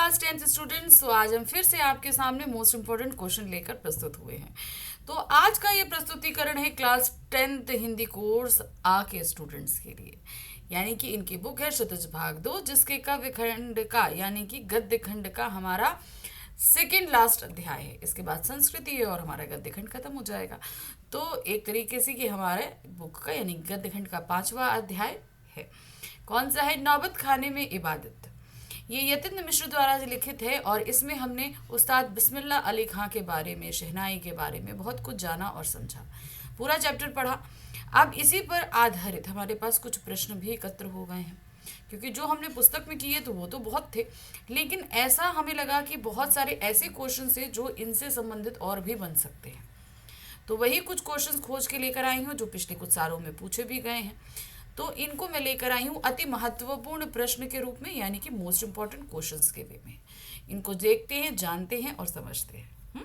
Class 10th students. तो आज हम फिर से आपके सामने मोस्ट इम्पोर्टेंट क्वेश्चन लेकर प्रस्तुत हुए हैं। तो आज का ये प्रस्तुतिकरण है क्लास 10th हिंदी कोर्स आ के स्टूडेंट्स के लिए, यानी कि इनकी बुक है क्षितिज भाग 2, जिसके काव्य खंड का यानी कि गद्य खंड का हमारा सेकेंड लास्ट अध्याय है। इसके बाद संस्कृति है और हमारा गद्य खंड खत्म हो जाएगा। तो एक तरीके से कि हमारे बुक का यानी गद्य खंड का 5वां अध्याय है। कौन सा है? नौबत खाने में इबादत। ये यतीन्द्र मिश्र द्वारा लिखित है और इसमें हमने उस्ताद बिस्मिल्लाह अली खां के बारे में, शहनाई के बारे में बहुत कुछ जाना और समझा, पूरा चैप्टर पढ़ा। अब इसी पर आधारित हमारे पास कुछ प्रश्न भी एकत्र हो गए हैं, क्योंकि जो हमने पुस्तक में किए तो वो तो बहुत थे, लेकिन ऐसा हमें लगा कि बहुत सारे ऐसे क्वेश्चन थे जो इनसे संबंधित और भी बन सकते हैं। तो वही कुछ क्वेश्चन खोज के लेकर आई हूँ जो पिछले कुछ सालों में पूछे भी गए हैं। तो इनको मैं लेकर आई हूँ अति महत्वपूर्ण प्रश्न के रूप में, यानी कि मोस्ट इम्पॉर्टेंट क्वेश्चंस के वे में। इनको देखते हैं, जानते हैं और समझते हैं।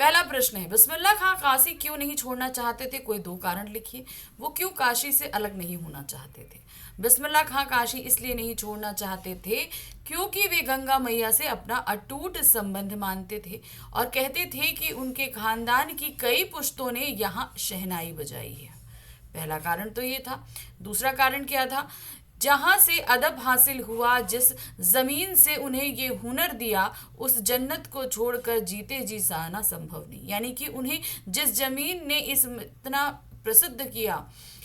पहला प्रश्न है, बिस्मिल्लाह खां काशी क्यों नहीं छोड़ना चाहते थे? कोई 2 कारण लिखिए। वो क्यों काशी से अलग नहीं होना चाहते थे? बिस्मिल्लाह खां काशी इसलिए नहीं छोड़ना चाहते थे क्योंकि वे गंगा मैया से अपना अटूट संबंध मानते थे और कहते थे कि उनके खानदान की कई पुश्तों ने यहाँ शहनाई बजाई है। पहला कारण तो ये था। दूसरा कारण क्या था? जहां से अदब हासिल हुआ, जिस जमीन से उन्हें ये हुनर दिया, उस जन्नत को छोड़कर जीते जी जाना संभव नहीं। यानी कि उन्हें जिस जमीन ने इतना प्रसिद्ध किया,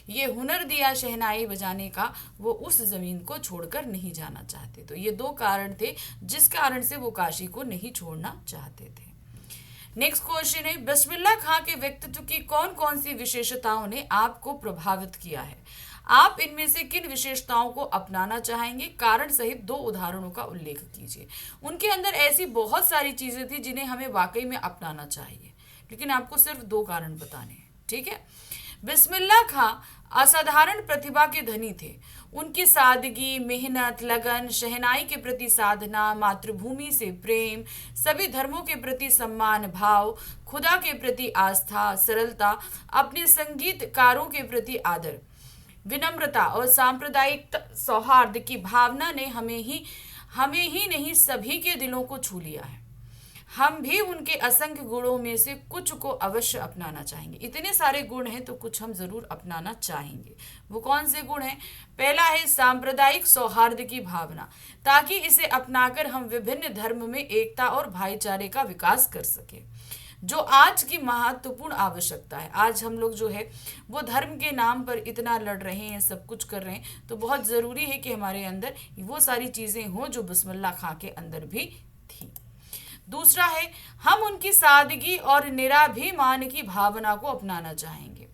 ये हुनर दिया शहनाई बजाने का, वो उस जमीन को छोड़कर नहीं जाना चाहते। तो ये 2 कारण थे जिस कारण से वो काशी को नहीं छोड़ना चाहते थे। नेक्स्ट क्वेश्चन है, बिस्मिल्लाह खां के व्यक्तित्व की कौन कौन सी विशेषताओं ने आपको प्रभावित किया है? आप इनमें से किन विशेषताओं को अपनाना चाहेंगे? कारण सहित 2 उदाहरणों का उल्लेख कीजिए। उनके अंदर ऐसी बहुत सारी चीजें थी जिन्हें हमें वाकई में अपनाना चाहिए, लेकिन आपको सिर्फ 2 कारण बताने हैं, ठीक है? बिस्मिल्लाह खां असाधारण प्रतिभा के धनी थे। उनकी सादगी, मेहनत, लगन, शहनाई के प्रति साधना, मातृभूमि से प्रेम, सभी धर्मों के प्रति सम्मान भाव, खुदा के प्रति आस्था, सरलता, अपने संगीतकारों के प्रति आदर, विनम्रता और सांप्रदायिक सौहार्द की भावना ने हमें ही नहीं सभी के दिलों को छू लिया है। हम भी उनके असंख्य गुणों में से कुछ को अवश्य अपनाना चाहेंगे। इतने सारे गुण हैं तो कुछ हम जरूर अपनाना चाहेंगे। वो कौन से गुण हैं? पहला है सांप्रदायिक सौहार्द की भावना, ताकि इसे अपनाकर हम विभिन्न धर्म में एकता और भाईचारे का विकास कर सके, जो आज की महत्वपूर्ण आवश्यकता है। आज हम लोग जो है वो धर्म के नाम पर इतना लड़ रहे हैं, सब कुछ कर रहे हैं, तो बहुत ज़रूरी है कि हमारे अंदर वो सारी चीज़ें हों जो बिस्मिल्लाह खां के अंदर भी थी। दूसरा है, हम उनकी सादगी और निराभिमान की भावना को अपनाना चाहेंगे।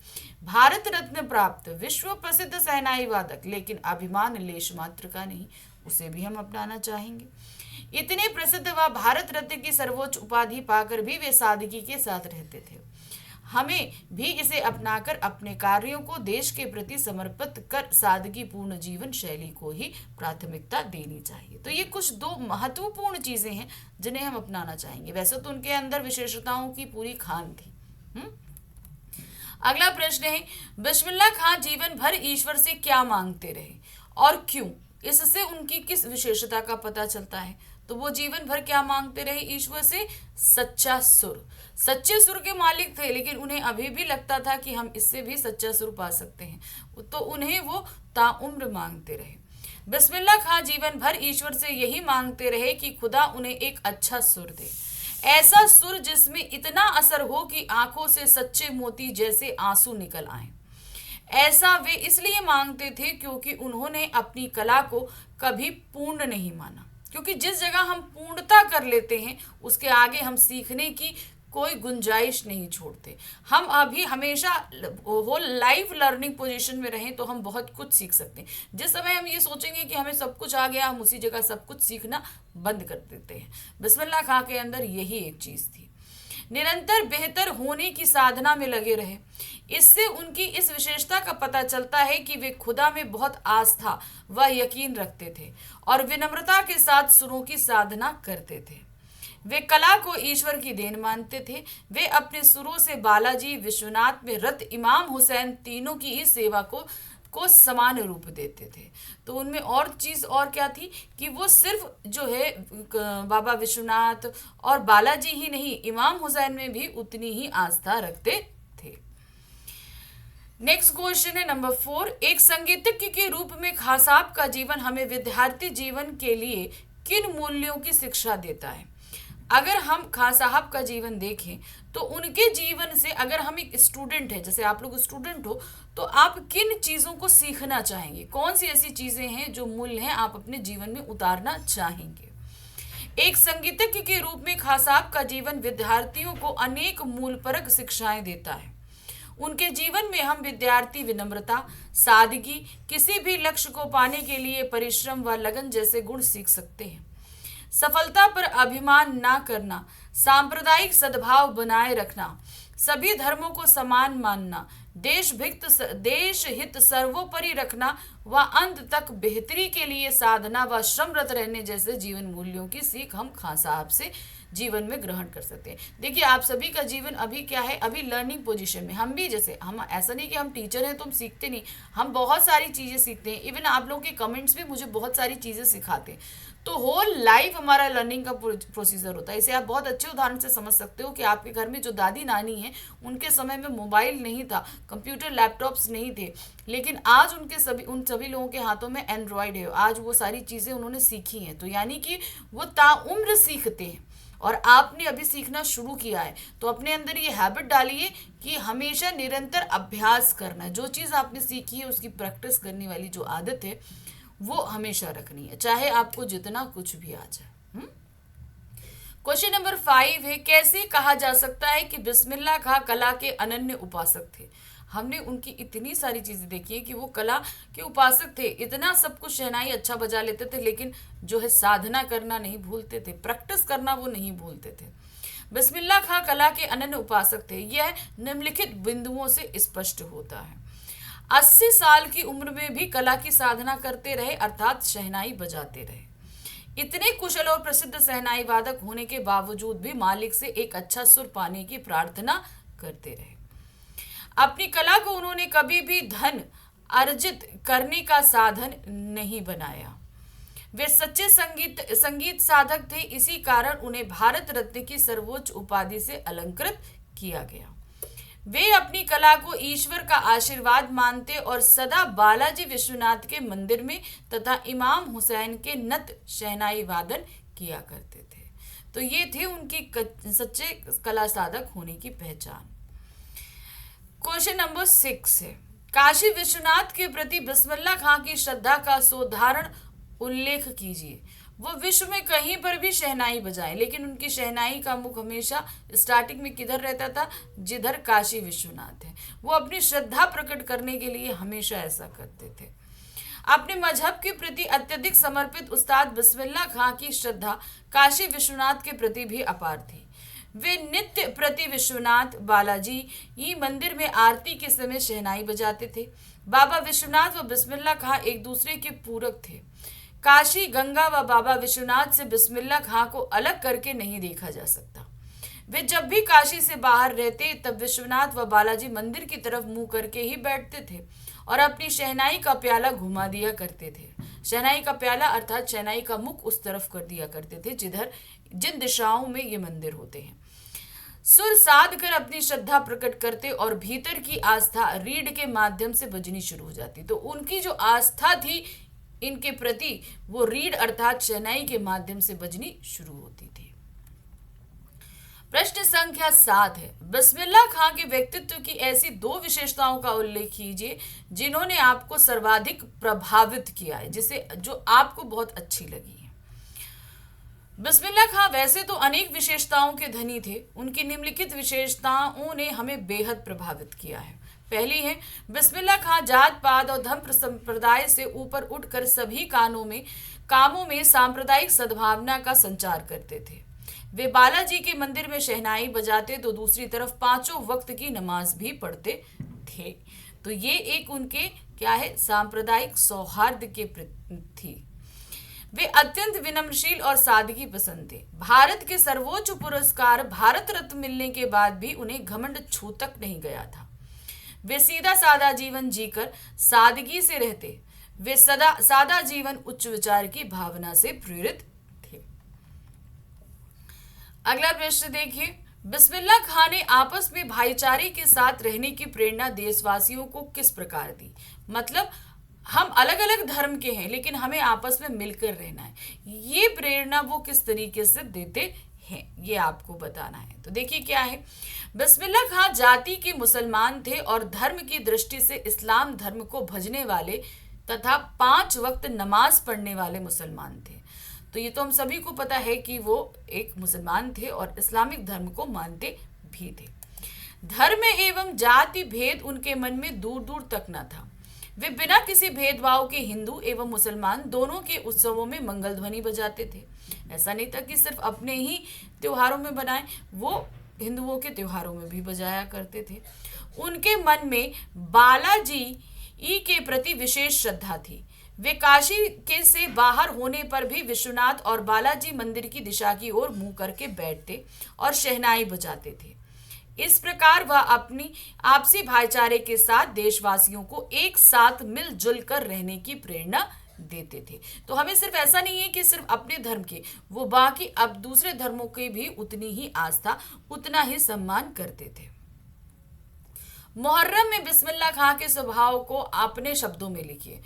भारत रत्न प्राप्त विश्व प्रसिद्ध शहनाई वादक, लेकिन अभिमान लेश मात्र का नहीं, उसे भी हम अपनाना चाहेंगे। इतने प्रसिद्ध व भारत रत्न की सर्वोच्च उपाधि पाकर भी वे सादगी के साथ रहते थे। हमें भी इसे अपनाकर अपने कार्यों को देश के प्रति समर्पित कर सादगी पूर्ण जीवन शैली को ही प्राथमिकता देनी चाहिए। तो ये कुछ 2 महत्वपूर्ण चीजें हैं जिन्हें हम अपनाना चाहेंगे। वैसे तो उनके अंदर विशेषताओं की पूरी खान थी। अगला प्रश्न है, बिस्मिल्लाह खां जीवन भर ईश्वर से क्या मांगते रहे और क्यों? इससे उनकी किस विशेषता का पता चलता है? तो वो जीवन भर क्या मांगते रहे ईश्वर से? सच्चा सुर। सच्चे सुर के मालिक थे, लेकिन उन्हें अभी भी लगता था कि हम इससे भी सच्चा सुर पा सकते हैं, तो उन्हें वो ताउम्र मांगते रहे। बिस्मिल्लाह खां जीवन भर ईश्वर से यही मांगते रहे कि खुदा उन्हें एक अच्छा सुर दे, ऐसा सुर जिसमें इतना असर हो कि आंखों से सच्चे मोती जैसे आंसू निकल आए। ऐसा वे इसलिए मांगते थे क्योंकि उन्होंने अपनी कला को कभी पूर्ण नहीं माना, क्योंकि जिस जगह हम पूर्णता कर लेते हैं उसके आगे हम सीखने की कोई गुंजाइश नहीं छोड़ते। हम अभी हमेशा वो लाइफ लर्निंग पोजीशन में रहें तो हम बहुत कुछ सीख सकते हैं। जिस समय हम ये सोचेंगे कि हमें सब कुछ आ गया, हम उसी जगह सब कुछ सीखना बंद कर देते हैं। बिस्मिल्लाह खां के अंदर यही एक चीज़ थी। निरंतर बेहतर होने की साधना में लगे रहे। इससे उनकी इस विशेषता का पता चलता है कि वे खुदा में बहुत आस्था व यकीन रखते थे और विनम्रता के साथ सुरों की साधना करते थे। वे कला को ईश्वर की देन मानते थे। वे अपने सुरों से बालाजी, विश्वनाथ में रत इमाम हुसैन तीनों की ही सेवा को को समान रूप देते थे। तो उनमें और चीज़ और क्या थी कि वो सिर्फ जो है बाबा विश्वनाथ और बालाजी ही नहीं, इमाम हुसैन में भी उतनी ही आस्था रखते थे। नेक्स्ट क्वेश्चन है नंबर 4। एक संगीतज्ञ के रूप में खां साहब का जीवन हमें विद्यार्थी जीवन के लिए किन मूल्यों की शिक्षा देता है? अगर हम खां साहब का जीवन देखें तो उनके जीवन से, अगर हम एक स्टूडेंट है, जैसे आप लोग स्टूडेंट हो, तो आप किन चीज़ों को सीखना चाहेंगे? कौन सी ऐसी चीज़ें हैं जो मूल्य हैं आप अपने जीवन में उतारना चाहेंगे? एक संगीतज्ञ के रूप में खां साहब का जीवन विद्यार्थियों को अनेक मूलपरक शिक्षाएं देता है। उनके जीवन में हम विद्यार्थी विनम्रता, सादगी, किसी भी लक्ष्य को पाने के लिए परिश्रम व लगन जैसे गुण सीख सकते हैं। सफलता पर अभिमान ना करना, सांप्रदायिक सद्भाव बनाए रखना, सभी धर्मों को समान मानना, देश हित सर्वोपरि रखना व अंत तक बेहतरी के लिए साधना व श्रमरत रहने जैसे जीवन मूल्यों की सीख हम खां साहब से जीवन में ग्रहण कर सकते हैं। देखिए, आप सभी का जीवन अभी क्या है, अभी लर्निंग पोजीशन में। हम भी, जैसे हम, ऐसा नहीं कि हम टीचर हैं तो हम सीखते नहीं, हम बहुत सारी चीज़ें सीखते हैं। इवन आप लोगों के कमेंट्स भी मुझे बहुत सारी चीज़ें सिखाते हैं। तो होल लाइफ हमारा लर्निंग का प्रोसीजर होता है। इसे आप बहुत अच्छे उदाहरण से समझ सकते हो कि आपके घर में जो दादी नानी हैं, उनके समय में मोबाइल नहीं था, कंप्यूटर लैपटॉप्स नहीं थे, लेकिन आज उन सभी लोगों के हाथों में एंड्रॉयड है। आज वो सारी चीज़ें उन्होंने सीखी हैं। तो यानी कि वो ताउम्र सीखते हैं और आपने अभी सीखना शुरू किया है। तो अपने अंदर ये हैबिट डालिए कि हमेशा निरंतर अभ्यास करना है। जो चीज़ आपने सीखी है उसकी प्रैक्टिस करने वाली जो आदत है वो हमेशा रखनी है, चाहे आपको जितना कुछ भी आ जाए। क्वेश्चन नंबर 5 है, कैसे कहा जा सकता है कि बिस्मिल्लाह खां कला के अनन्य उपासक थे? हमने उनकी इतनी सारी चीज़ें देखी है कि वो कला के उपासक थे, इतना सब कुछ, शहनाई अच्छा बजा लेते थे, लेकिन जो है साधना करना नहीं भूलते थे, प्रैक्टिस करना वो नहीं भूलते थे। बिस्मिल्लाह खां कला के अनन्य उपासक थे, यह निम्नलिखित बिंदुओं से स्पष्ट होता है। 80 साल की उम्र में भी कला की साधना करते रहे, अर्थात शहनाई बजाते रहे। इतने कुशल और प्रसिद्ध शहनाई वादक होने के बावजूद भी मालिक से एक अच्छा सुर पाने की प्रार्थना करते रहे। अपनी कला को उन्होंने कभी भी धन अर्जित करने का साधन नहीं बनाया। वे सच्चे संगीत साधक थे, इसी कारण उन्हें भारत रत्न की सर्वोच्च उपाधि से अलंकृत किया गया। वे अपनी कला को ईश्वर का आशीर्वाद मानते और सदा बालाजी विश्वनाथ के मंदिर में तथा इमाम हुसैन के नत शहनाई वादन किया करते थे। तो ये थे उनकी सच्चे कला साधक होने की पहचान। क्वेश्चन नंबर 6 है, काशी विश्वनाथ के प्रति बिस्मिल्लाह खां की श्रद्धा का साधारण उल्लेख कीजिए। वो विश्व में कहीं पर भी शहनाई बजाएं, लेकिन उनकी शहनाई का मुख हमेशा स्टार्टिंग में किधर रहता था? जिधर काशी विश्वनाथ है। वो अपनी श्रद्धा प्रकट करने के लिए हमेशा ऐसा करते थे। अपने मजहब के प्रति अत्यधिक समर्पित उस्ताद बिस्मिल्लाह खां की श्रद्धा काशी विश्वनाथ के प्रति भी अपार थी। वे नित्य प्रति विश्वनाथ बालाजी ही मंदिर में आरती के समय शहनाई बजाते थे। बाबा विश्वनाथ व बिस्मिल्लाह खां एक दूसरे के पूरक थे। काशी गंगा व बाबा विश्वनाथ से बिस्मिल्लाह खां को अलग करके नहीं देखा जा सकता। वे जब भी काशी से बाहर रहते तब विश्वनाथ व बालाजी मंदिर की तरफ मुंह करके ही बैठते थे और अपनी शहनाई का प्याला घुमा दिया करते थे। शहनाई का प्याला अर्थात शहनाई का मुख उस तरफ कर दिया करते थे जिन दिशाओं में ये मंदिर होते हैं। सुर साध कर अपनी श्रद्धा प्रकट करते और भीतर की आस्था रीढ़ के माध्यम से बजनी शुरू हो जाती। तो उनकी जो आस्था थी इनके प्रति, वो रीढ़ अर्थात शहनाई के माध्यम से बजनी शुरू होती थी। प्रश्न संख्या 7 है, बिस्मिल्लाह खां के व्यक्तित्व की ऐसी 2 विशेषताओं का उल्लेख कीजिए जिन्होंने आपको सर्वाधिक प्रभावित किया है, जो आपको बहुत अच्छी लगी है। बिस्मिल्लाह खां वैसे तो अनेक विशेषताओं के धनी थे, उनकी निम्नलिखित विशेषताओं ने हमें बेहद प्रभावित किया है। पहली है, बिस्मिल्लाह खां जात पात और धर्म संप्रदाय से ऊपर उठकर सभी कामों में सांप्रदायिक सद्भावना का संचार करते थे। वे बालाजी के मंदिर में शहनाई बजाते तो दूसरी तरफ 5 वक्त की नमाज भी पढ़ते थे। तो ये एक उनके क्या है, सांप्रदायिक सौहार्द के थी। वे अत्यंत विनम्रशील और सादगी पसंद थे। भारत के सर्वोच्च पुरस्कार भारत रत्न मिलने के बाद भी उन्हें घमंड छू तक नहीं गया था। वे सीधा सादा जीवन जीकर सादगी से रहते। वे सदा सादा जीवन उच्च विचार की भावना से प्रेरित थे। अगला प्रश्न देखिए, बिस्मिल्लाह खां ने आपस में भाईचारे के साथ रहने की प्रेरणा देशवासियों को किस प्रकार दी? मतलब हम अलग अलग धर्म के हैं लेकिन हमें आपस में मिलकर रहना है, ये प्रेरणा वो किस तरीके से देते हैं, ये आपको बताना है। तो देखिए क्या है, बिस्मिल्लाह खां जाति के मुसलमान थे और धर्म की दृष्टि से इस्लाम धर्म को भजने वाले तथा 5 वक्त नमाज पढ़ने वाले मुसलमान थे। तो ये तो हम सभी को पता है कि वो एक मुसलमान थे और इस्लामिक धर्म को मानते भी थे। धर्म एवं जाति भेद उनके मन में दूर दूर तक न था। वे बिना किसी भेदभाव के हिंदू एवं मुसलमान दोनों के उत्सवों में मंगल ध्वनि बजाते थे। ऐसा नहीं था कि सिर्फ अपने ही त्योहारों में बनाए, वो हिंदुओं के त्योहारों में भी बजाया करते थे। उनके मन में बालाजी के प्रति विशेष श्रद्धा थी। वे काशी के से बाहर होने पर भी विश्वनाथ और बालाजी मंदिर की दिशा की ओर मुंह करके बैठते और शहनाई बजाते थे। इस प्रकार वह अपनी आपसी भाईचारे के साथ देशवासियों को एक साथ मिलजुल कर रहने की प्रेरणा देते थे। तो हमें सिर्फ ऐसा नहीं है कि सिर्फ अपने धर्म के, वो बाकी अब दूसरे धर्मों के भी उतनी ही आस्था, उतना ही सम्मान करते थे। मुहर्रम में बिस्मिल्लाह खां के स्वभाव को अपने शब्दों में लिखिए।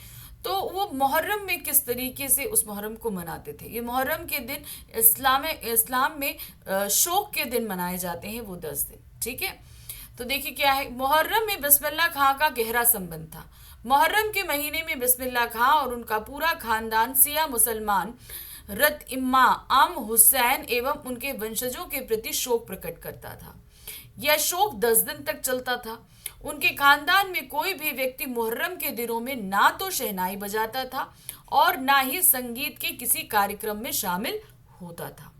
तो वो मुहर्रम में किस तरीके से उस मुहर्रम को मनाते थे? ये मुहर्रम के दिन इस्लाम में शोक के दिन मनाए जाते हैं, वो 10 दिन। ठीक है, तो देखिए क्या है, मुहर्रम में बिस्मिल्लाह खां का गहरा संबंध था। मुहर्रम के महीने में बिस्मिल्लाह खां और उनका पूरा खानदान सिया मुसलमान रत इम्मा आम हुसैन एवं उनके वंशजों के प्रति शोक प्रकट करता था। यह शोक 10 दिन तक चलता था। उनके खानदान में कोई भी व्यक्ति मुहर्रम के दिनों में ना तो शहनाई बजाता था और ना ही संगीत के किसी कार्यक्रम में शामिल होता था।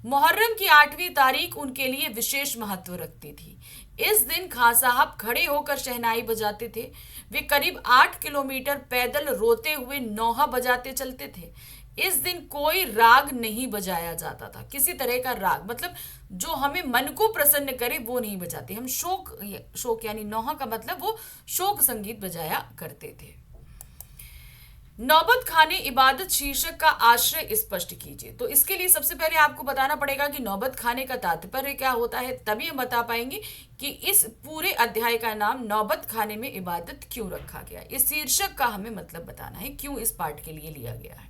मुहर्रम की 8वीं तारीख उनके लिए विशेष महत्व रखती थी। इस दिन खां साहब खड़े होकर शहनाई बजाते थे। वे करीब 8 किलोमीटर पैदल रोते हुए नौहा बजाते चलते थे। इस दिन कोई राग नहीं बजाया जाता था, किसी तरह का राग, मतलब जो हमें मन को प्रसन्न करे वो नहीं बजाते। हम शोक यानी नौहा का मतलब वो शोक संगीत बजाया करते थे। नौबत खाने इबादत शीर्षक का आश्रय स्पष्ट कीजिए। तो इसके लिए सबसे पहले आपको बताना पड़ेगा कि नौबत खाने का तात्पर्य क्या होता है, तभी हम बता पाएंगे कि इस पूरे अध्याय का नाम नौबत खाने में इबादत क्यों रखा गया। इस शीर्षक का हमें मतलब बताना है, क्यों इस पाठ के लिए लिया गया है।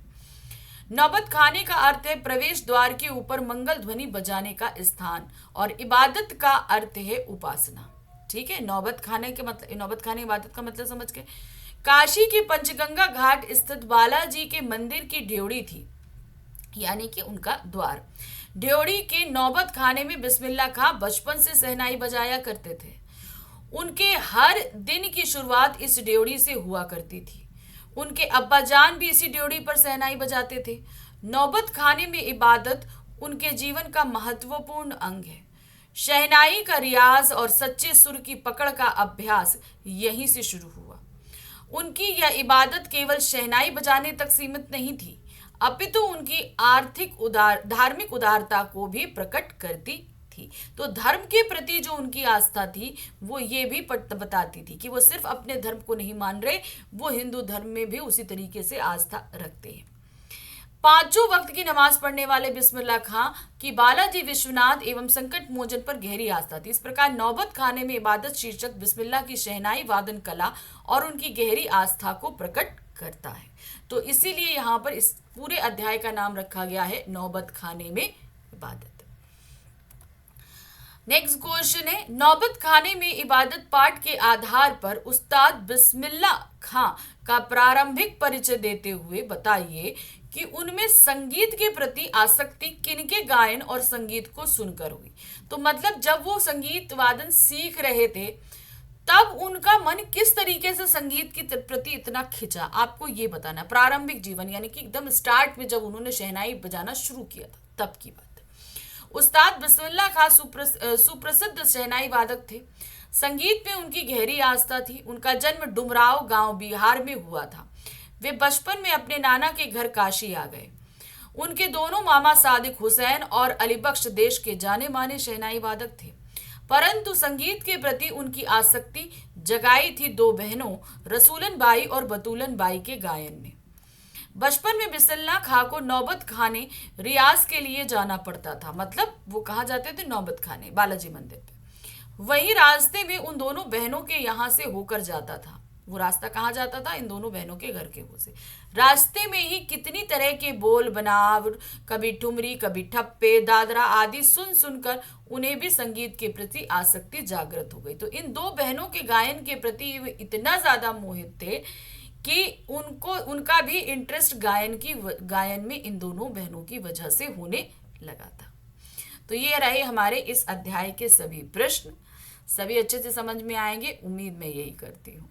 नौबत खाने का अर्थ है प्रवेश द्वार के ऊपर मंगल ध्वनि बजाने का स्थान, और इबादत का अर्थ है उपासना। ठीक है, नौबत खाने इबादत का मतलब समझ के। काशी के पंचगंगा घाट स्थित बालाजी के मंदिर की ड्योढ़ी थी, यानी कि उनका द्वार। ड्योढ़ी के नौबत खाने में बिस्मिल्लाह खां बचपन से शहनाई बजाया करते थे। उनके हर दिन की शुरुआत इस ड्योढ़ी से हुआ करती थी। उनके अब्बाजान भी इसी ड्योढ़ी पर शहनाई बजाते थे। नौबत खाने में इबादत उनके जीवन का महत्वपूर्ण अंग है। शहनाई का रियाज और सच्चे सुर की पकड़ का अभ्यास यहीं से शुरू हुआ। उनकी यह इबादत केवल शहनाई बजाने तक सीमित नहीं थी, अपितु उनकी धार्मिक उदारता को भी प्रकट करती थी। तो धर्म के प्रति जो उनकी आस्था थी वो ये भी बताती थी कि वो सिर्फ अपने धर्म को नहीं मान रहे, वो हिंदू धर्म में भी उसी तरीके से आस्था रखते हैं। 5 वक्त की नमाज पढ़ने वाले बिस्मिल्लाह खां की बालाजी विश्वनाथ एवं संकट मोचन पर गहरी आस्था थी। इस प्रकार नौबत खाने में इबादत शीर्षक बिस्मिल्लाह की शहनाई वादन कला और उनकी गहरी आस्था को प्रकट करता है। तो इसीलिए यहाँ पर इस पूरे अध्याय का नाम रखा गया है नौबत खाने में इबादत। नेक्स्ट क्वेश्चन है, नौबत खाने में इबादत पाठ के आधार पर उस्ताद बिस्मिल्लाह खां का प्रारंभिक परिचय देते हुए बताइए कि उनमें संगीत के प्रति आसक्ति किनके गायन और संगीत को सुनकर हुई। तो मतलब जब वो संगीत वादन सीख रहे थे तब उनका मन किस तरीके से संगीत के प्रति इतना खिंचा, आपको ये बताना। प्रारंभिक जीवन यानी कि एकदम स्टार्ट में जब उन्होंने शहनाई बजाना शुरू किया था तब की बात। उस्ताद बिस्मिल्लाह खां सुप्रसिद्ध शहनाई वादक थे। संगीत में उनकी गहरी आस्था थी। उनका जन्म डुमराव गांव बिहार में हुआ था। वे बचपन में अपने नाना के घर काशी आ गए। उनके दोनों मामा सादिक हुसैन और अली बख्श देश के जाने माने शहनाई वादक थे, परंतु संगीत के प्रति उनकी आसक्ति जगाई थी दो बहनों रसूलन बाई और बतूलन बाई के गायन ने। बचपन में बिसलना खां को नौबत खाने रियाज के लिए जाना पड़ता था, मतलब वो कहाँ जाते थे, नौबत खाने, बालाजी मंदिर पे। वही रास्ते में उन दोनों बहनों के यहाँ से होकर जाता था। वो रास्ता कहाँ जाता था, इन दोनों बहनों के घर के हो से। रास्ते में ही कितनी तरह के बोल बनाव, कभी ठुमरी कभी ठप्पे दादरा आदि सुन सुनकर उन्हें भी संगीत के प्रति आसक्ति जागृत हो गई। तो इन दो बहनों के गायन के प्रति वे इतना ज्यादा मोहित थे कि उनका भी इंटरेस्ट गायन में इन दोनों बहनों की वजह से होने लगा था। तो ये रहे हमारे इस अध्याय के सभी प्रश्न। सभी अच्छे से समझ में आएंगे, उम्मीद मैं यही करती हूँ।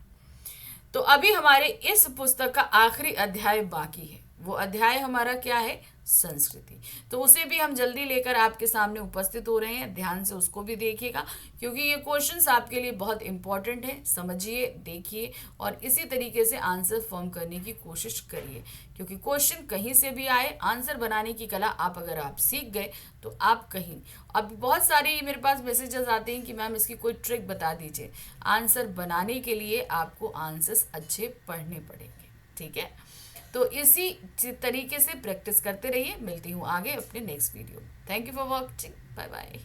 तो अभी हमारे इस पुस्तक का आखिरी अध्याय बाकी है। वो अध्याय हमारा क्या है, संस्कृति। तो उसे भी हम जल्दी लेकर आपके सामने उपस्थित हो रहे हैं। ध्यान से उसको भी देखिएगा, क्योंकि ये क्वेश्चंस आपके लिए बहुत इंपॉर्टेंट है। समझिए, देखिए और इसी तरीके से आंसर फॉर्म करने की कोशिश करिए, क्योंकि क्वेश्चन कहीं से भी आए, आंसर बनाने की कला अगर आप सीख गए तो आप कहीं। अब बहुत सारे मेरे पास मैसेजेस आते हैं कि मैम इसकी कोई ट्रिक बता दीजिए। आंसर बनाने के लिए आपको आंसर्स अच्छे पढ़ने पड़ेंगे, ठीक है। तो इसी तरीके से प्रैक्टिस करते रहिए। मिलती हूँ आगे अपने next video. Thank you for watching, bye bye.